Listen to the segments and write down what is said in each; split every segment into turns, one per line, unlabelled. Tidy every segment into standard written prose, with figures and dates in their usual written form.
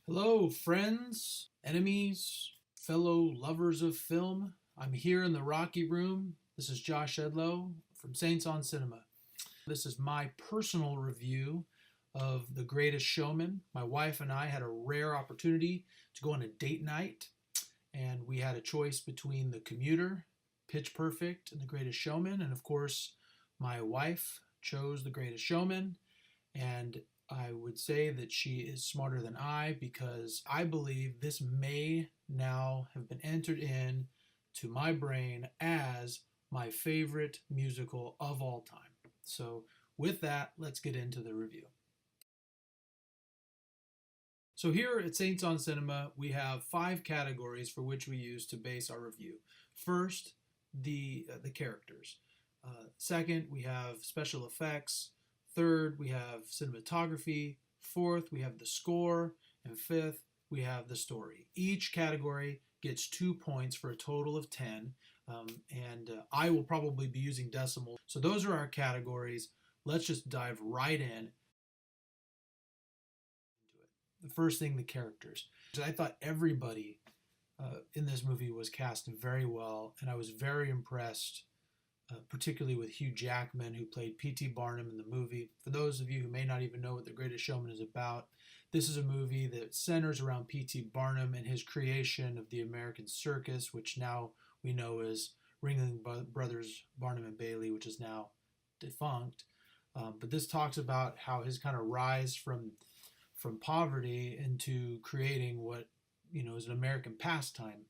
Hello, friends, enemies, fellow lovers of film. I'm here in the Rocky Room. This is Josh Edlow from Saints on Cinema. This is my personal review of The Greatest Showman. My wife and I had a rare opportunity to go on a date night, and we had a choice between The Commuter, Pitch Perfect, and The Greatest Showman. And of course, my wife chose The Greatest Showman. And I would say that she is smarter than I because I believe this may now have been entered in to my brain as my favorite musical of all time. So, with that, let's get into the review. So, here at Saints on Cinema, we have 5 categories for which we use to base our review. First, the characters. Second, we have special effects. Third, we have cinematography. Fourth, we have the score. And fifth, we have the story. Each category gets 2 points for a total of 10. I will probably be using decimals. So those are our categories. Let's just dive right into it. The first thing, the characters. I thought everybody in this movie was cast very well, and I was very impressed particularly with Hugh Jackman, who played P.T. Barnum in the movie. For those of you who may not even know what The Greatest Showman is about, this is a movie that centers around P.T. Barnum and his creation of the American circus, which now we know as Ringling Brothers Barnum and Bailey, which is now defunct. But this talks about how his kind of rise from poverty into creating what is an American pastime.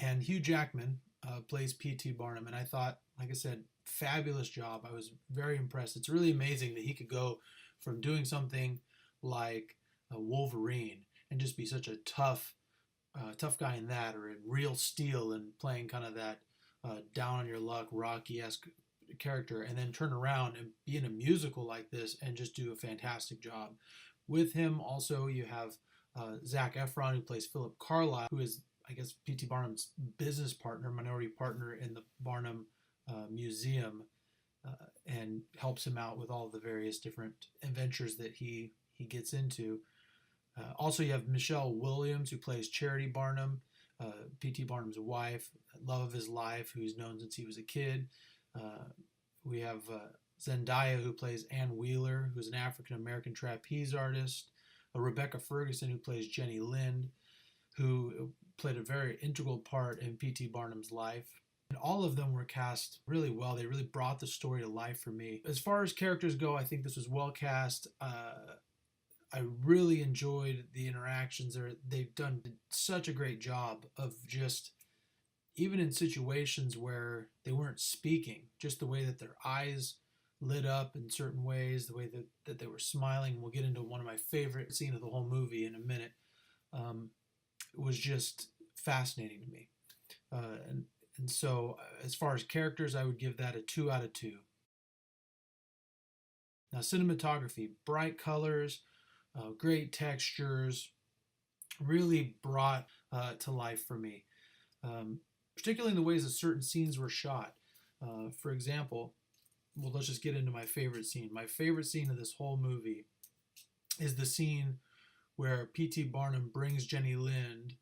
And Hugh Jackman plays P.T. Barnum, and I thought, like I said, fabulous job. I was very impressed. It's really amazing that he could go from doing something like Wolverine and just be such a tough guy in that, or in Real Steel and playing kind of that down on your luck Rocky-esque character, and then turn around and be in a musical like this and just do a fantastic job. With him also you have Zac Efron, who plays Philip Carlyle, who is, I guess, P.T. Barnum's business partner, minority partner in the Barnum Museum, and helps him out with all the various different adventures that he gets into. Also, you have Michelle Williams, who plays Charity Barnum, P.T. Barnum's wife, love of his life, who's known since he was a kid. We have Zendaya, who plays Ann Wheeler, who's an African-American trapeze artist. Rebecca Ferguson, who plays Jenny Lind, who played a very integral part in P.T. Barnum's life. And all of them were cast really well. They really brought the story to life for me. As far as characters go, I think this was well cast. I really enjoyed the interactions. They've done such a great job of just, even in situations where they weren't speaking, just the way that their eyes lit up in certain ways, the way that they were smiling. We'll get into one of my favorite scenes of the whole movie in a minute. It was just fascinating to me. And so, as far as characters, I would give that a 2 out of 2. Now, cinematography, bright colors, great textures, really brought to life for me, particularly in the ways that certain scenes were shot. For example, well, let's just get into my favorite scene. My favorite scene of this whole movie is the scene where P.T. Barnum brings Jenny Lind,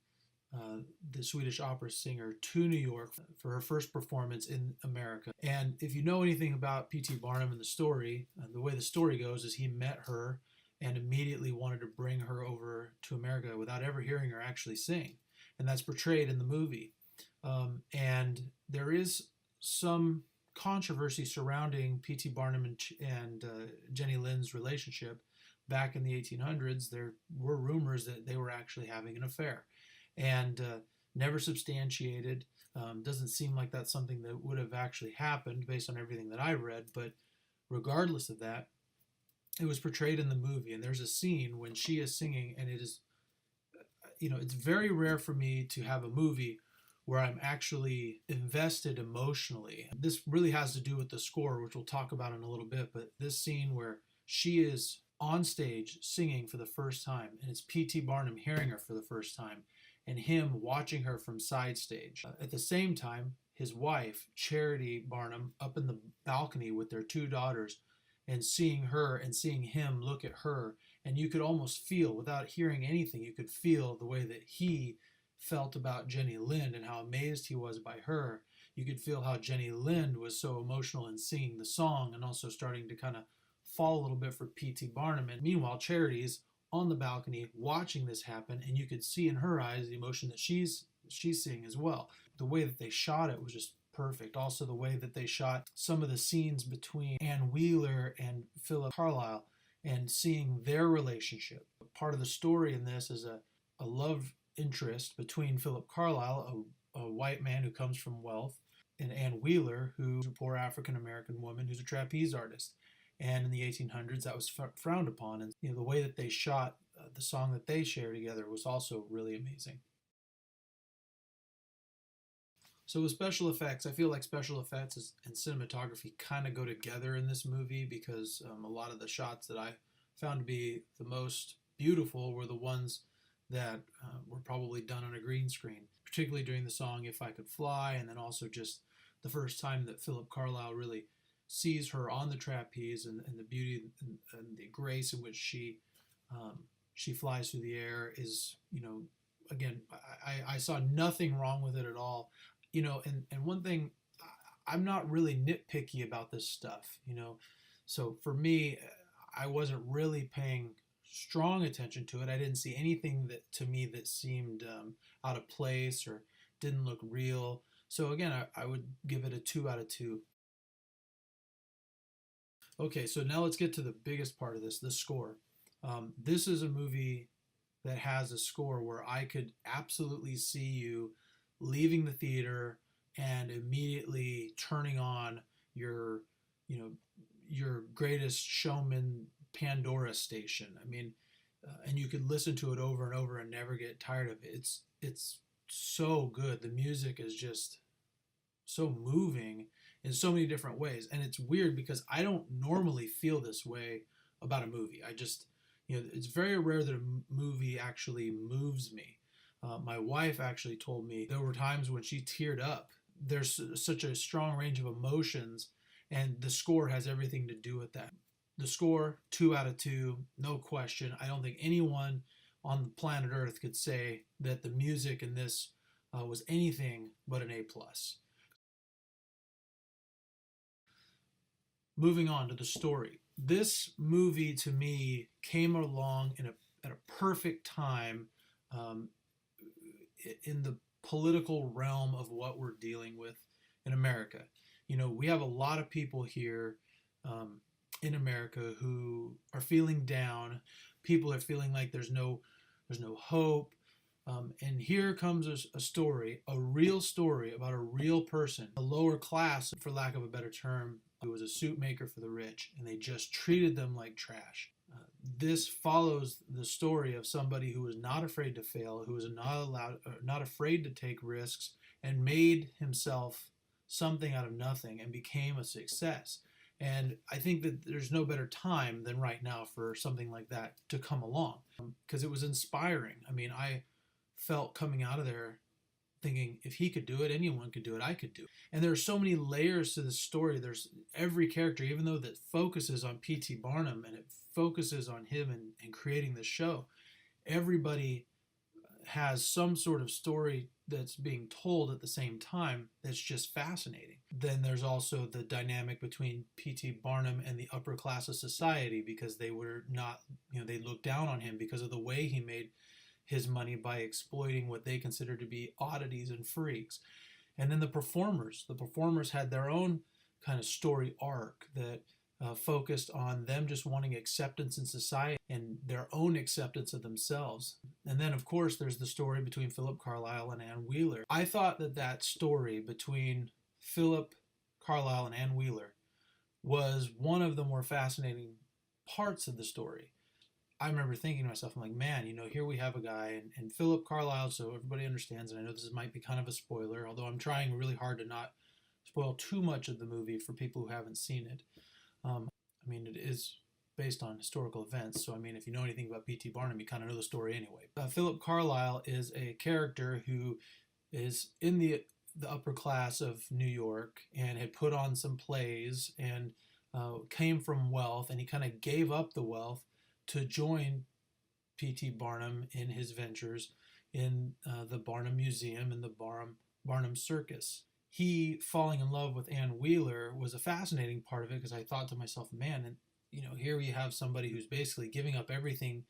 the Swedish opera singer, to New York for her first performance in America. And if you know anything about P.T. Barnum and the story, the way the story goes is he met her and immediately wanted to bring her over to America without ever hearing her actually sing. And that's portrayed in the movie. And there is some controversy surrounding P.T. Barnum and Jenny Lind's relationship. Back in the 1800s, there were rumors that they were actually having an affair, and never substantiated. Doesn't seem like that's something that would have actually happened based on everything that I read, but regardless of that, it was portrayed in the movie, and there's a scene when she is singing, and it is, it's very rare for me to have a movie where I'm actually invested emotionally. This really has to do with the score, which we'll talk about in a little bit, but this scene where she is on stage singing for the first time, and it's P.T. Barnum hearing her for the first time, and him watching her from side stage. At the same time, his wife, Charity Barnum, up in the balcony with their 2 daughters, and seeing her and seeing him look at her And you could almost feel, without hearing anything, you could feel the way that he felt about Jenny Lind and how amazed he was by her. You could feel how Jenny Lind was so emotional in singing the song and also starting to kind of fall a little bit for P.T. Barnum. And meanwhile, Charity's on the balcony watching this happen, and you could see in her eyes the emotion that she's seeing as well. The way that they shot it was just perfect. Also, the way that they shot some of the scenes between Ann Wheeler and Philip Carlisle and seeing their relationship. Part of the story in this is a love interest between Philip Carlisle, a white man who comes from wealth, and Ann Wheeler, who's a poor African American woman who's a trapeze artist. And in the 1800s, that was frowned upon. And the way that they shot the song that they share together was also really amazing. So with special effects, I feel like special effects and cinematography kind of go together in this movie, because a lot of the shots that I found to be the most beautiful were the ones that were probably done on a green screen, particularly during the song If I Could Fly, and then also just the first time that Philip Carlisle really sees her on the trapeze, and the beauty and the grace in which she flies through the air is, again, I saw nothing wrong with it at all. And one thing, I'm not really nitpicky about this stuff, so for me, I wasn't really paying strong attention to it. I didn't see anything that to me that seemed out of place or didn't look real. So again, I would give it a 2 out of 2. Okay, so now let's get to the biggest part of this, the score. This is a movie that has a score where I could absolutely see you leaving the theater and immediately turning on your, your Greatest Showman Pandora station. I mean, and you could listen to it over and over and never get tired of it. It's so good. The music is just so moving in so many different ways. And it's weird because I don't normally feel this way about a movie. I just, it's very rare that a movie actually moves me. My wife actually told me there were times when she teared up. There's such a strong range of emotions, and the score has everything to do with that. The score, 2 out of 2, no question. I don't think anyone on the planet Earth could say that the music in this was anything but an A+. Moving on to the story. This movie, to me, came along at a perfect time in the political realm of what we're dealing with in America. We have a lot of people here in America who are feeling down. People are feeling like there's no hope. And here comes a story, a real story about a real person, a lower class, for lack of a better term, who was a suit maker for the rich, and they just treated them like trash. This follows the story of somebody who was not afraid to fail, who was not afraid to take risks, and made himself something out of nothing and became a success. And I think that there's no better time than right now for something like that to come along, because it was inspiring. I mean, I felt coming out of there thinking, if he could do it, anyone could do it, I could do it. And there are so many layers to this story. There's every character, even though that focuses on P.T. Barnum and it focuses on him and creating the show, everybody has some sort of story that's being told at the same time that's just fascinating. Then there's also the dynamic between P.T. Barnum and the upper class of society, because they were not, they looked down on him because of the way he made his money by exploiting what they considered to be oddities and freaks. And then the performers had their own kind of story arc that focused on them just wanting acceptance in society and their own acceptance of themselves. And then, of course, there's the story between Philip Carlisle and Ann Wheeler. I thought that story between Philip Carlisle and Ann Wheeler was one of the more fascinating parts of the story. I remember thinking to myself, I'm like, man, here we have a guy, and Philip Carlisle, so everybody understands, and I know this might be kind of a spoiler, although I'm trying really hard to not spoil too much of the movie for people who haven't seen it. It is based on historical events, so if you know anything about P.T. Barnum, you kind of know the story anyway. Philip Carlisle is a character who is in the upper class of New York and had put on some plays and came from wealth, and he kind of gave up the wealth to join P.T. Barnum in his ventures in the Barnum Museum and the Barnum Circus. He falling in love with Ann Wheeler was a fascinating part of it, because I thought to myself, man, and here we have somebody who's basically giving up everything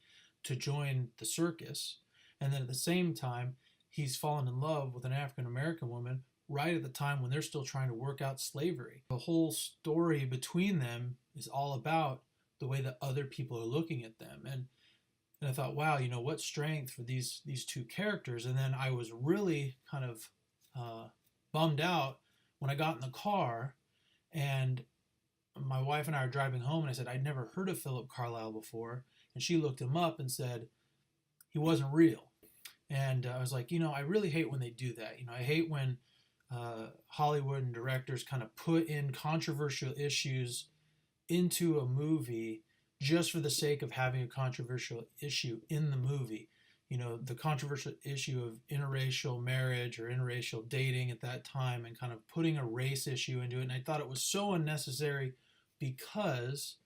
to join the circus, and then at the same time he's fallen in love with an African American woman right at the time when they're still trying to work out slavery. The whole story between them is all about the way that other people are looking at them. And I thought, wow, what strength for these two characters. And then I was really kind of bummed out when I got in the car, and my wife and I are driving home, and I said, I'd never heard of Philip Carlyle before. And she looked him up and said, he wasn't real. And I was like, I really hate when they do that. I hate when Hollywood and directors kind of put in controversial issues into a movie just for the sake of having a controversial issue in the movie. The controversial issue of interracial marriage or interracial dating at that time, and kind of putting a race issue into it. And I thought it was so unnecessary, because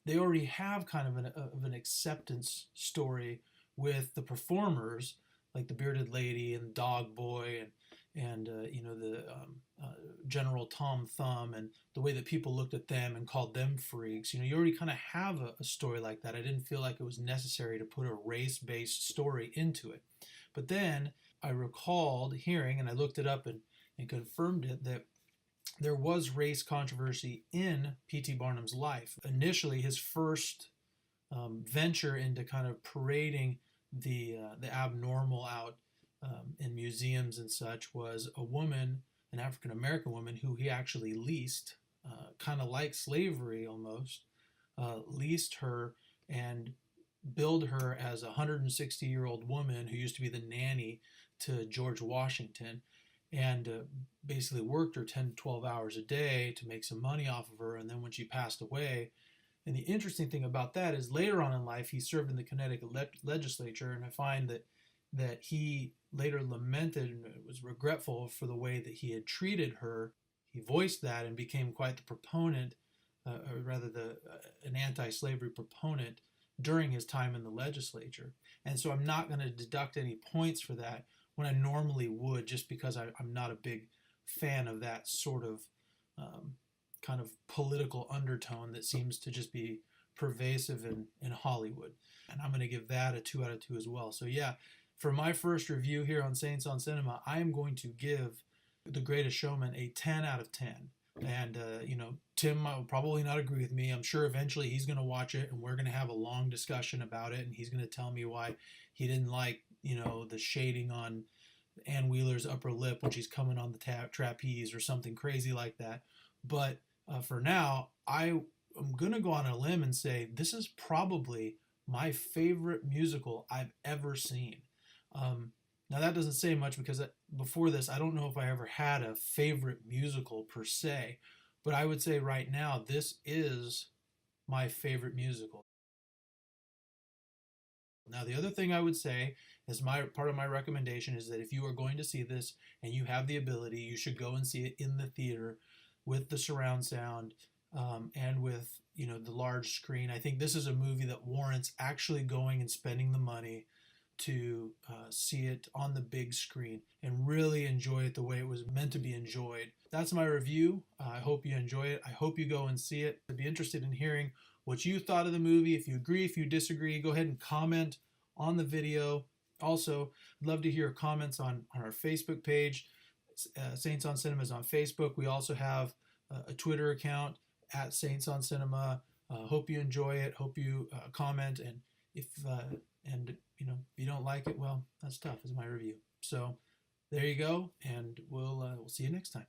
they already have kind of an acceptance story with the performers, like the bearded lady and Dog Boy and the General Tom Thumb, and the way that people looked at them and called them freaks. You already kind of have a story like that. I didn't feel like it was necessary to put a race-based story into it. But then I recalled hearing, and I looked it up and confirmed it, that there was race controversy in P.T. Barnum's life. Initially, his first venture into kind of parading the abnormal out in museums and such was a woman, an African American woman, who he actually leased, kind of like slavery almost, leased her and billed her as a 160-year-old woman who used to be the nanny to George Washington, and basically worked her 10 to 12 hours a day to make some money off of her. And then when she passed away, and the interesting thing about that is later on in life, he served in the Connecticut legislature, and I find that he later lamented and was regretful for the way that he had treated her. He voiced that and became quite the proponent, or rather an anti-slavery proponent during his time in the legislature. And so I'm not going to deduct any points for that when I normally would, just because I'm not a big fan of that sort of kind of political undertone that seems to just be pervasive in Hollywood. And I'm going to give that a 2 out of 2 as well. So yeah, for my first review here on Saints on Cinema, I am going to give The Greatest Showman a 10 out of 10. And, Tim will probably not agree with me. I'm sure eventually he's going to watch it, and we're going to have a long discussion about it, and he's going to tell me why he didn't like, the shading on Ann Wheeler's upper lip when she's coming on the trapeze or something crazy like that. But for now, I am going to go on a limb and say this is probably my favorite musical I've ever seen. Now that doesn't say much, because before this, I don't know if I ever had a favorite musical per se, but I would say right now, this is my favorite musical. Now, the other thing I would say is part of my recommendation is that if you are going to see this and you have the ability, you should go and see it in the theater with the surround sound and with the large screen. I think this is a movie that warrants actually going and spending the money to see it on the big screen and really enjoy it the way it was meant to be enjoyed. That's my review. I hope you enjoy it. I hope you go and see it. I'd be interested in hearing what you thought of the movie. If you agree, if you disagree, go ahead and comment on the video. Also, I'd love to hear comments on our Facebook page. Saints on Cinema is on Facebook. We also have a Twitter account at Saints on Cinema. Hope you enjoy it. Hope you comment. And if you don't like it, well, that's tough. It's my review. So there you go, and we'll see you next time.